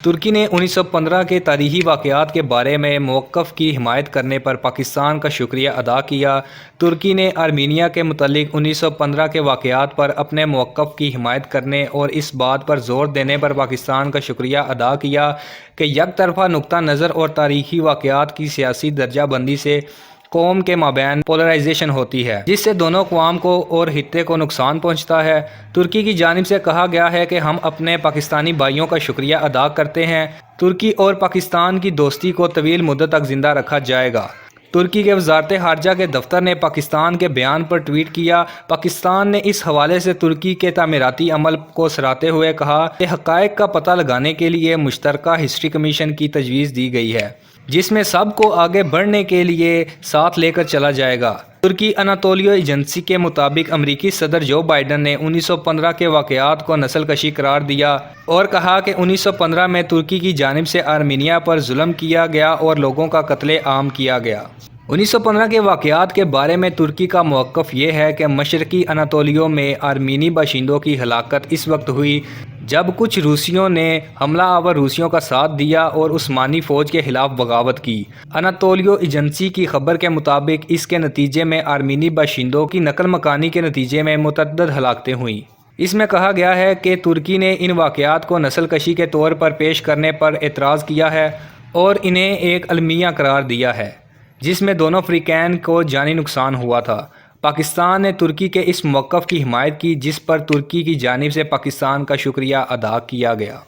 ترکی نے 1915 کے تاریخی واقعات کے بارے میں موقف کی حمایت کرنے پر پاکستان کا شکریہ ادا کیا۔ ترکی نے آرمینیا کے متعلق 1915 کے واقعات پر اپنے موقف کی حمایت کرنے اور اس بات پر زور دینے پر پاکستان کا شکریہ ادا کیا کہ یک طرفہ نقطہ نظر اور تاریخی واقعات کی سیاسی درجہ بندی سے قوم کے مابین پولرائزیشن ہوتی ہے، جس سے دونوں اقوام کو اور خطے کو نقصان پہنچتا ہے۔ ترکی کی جانب سے کہا گیا ہے کہ ہم اپنے پاکستانی بھائیوں کا شکریہ ادا کرتے ہیں۔ ترکی اور پاکستان کی دوستی کو طویل مدت تک زندہ رکھا جائے گا۔ ترکی کے وزارت خارجہ کے دفتر نے پاکستان کے بیان پر ٹویٹ کیا۔ پاکستان نے اس حوالے سے ترکی کے تعمیراتی عمل کو سراہتے ہوئے کہا کہ حقائق کا پتہ لگانے کے لیے مشترکہ ہسٹری کمیشن کی تجویز دی گئی ہے، جس میں سب کو آگے بڑھنے کے لیے ساتھ لے کر چلا جائے گا۔ ترکی اناطولیہ ایجنسی کے مطابق امریکی صدر جو بائیڈن نے 1915 کے واقعات کو نسل کشی قرار دیا اور کہا کہ 1915 میں ترکی کی جانب سے آرمینیا پر ظلم کیا گیا اور لوگوں کا قتل عام کیا گیا۔ 1915 کے واقعات کے بارے میں ترکی کا موقف یہ ہے کہ مشرقی اناطولیہ میں آرمینی باشندوں کی ہلاکت اس وقت ہوئی جب کچھ روسیوں نے حملہ آور روسیوں کا ساتھ دیا اور عثمانی فوج کے خلاف بغاوت کی۔ اناطولیہ ایجنسی کی خبر کے مطابق اس کے نتیجے میں آرمینی باشندوں کی نقل مکانی کے نتیجے میں متعدد ہلاکتیں ہوئیں۔ اس میں کہا گیا ہے کہ ترکی نے ان واقعات کو نسل کشی کے طور پر پیش کرنے پر اعتراض کیا ہے اور انہیں ایک المیہ قرار دیا ہے، جس میں دونوں فریقین کو جانی نقصان ہوا تھا۔ پاکستان نے ترکی کے اس موقف کی حمایت کی، جس پر ترکی کی جانب سے پاکستان کا شکریہ ادا کیا گیا۔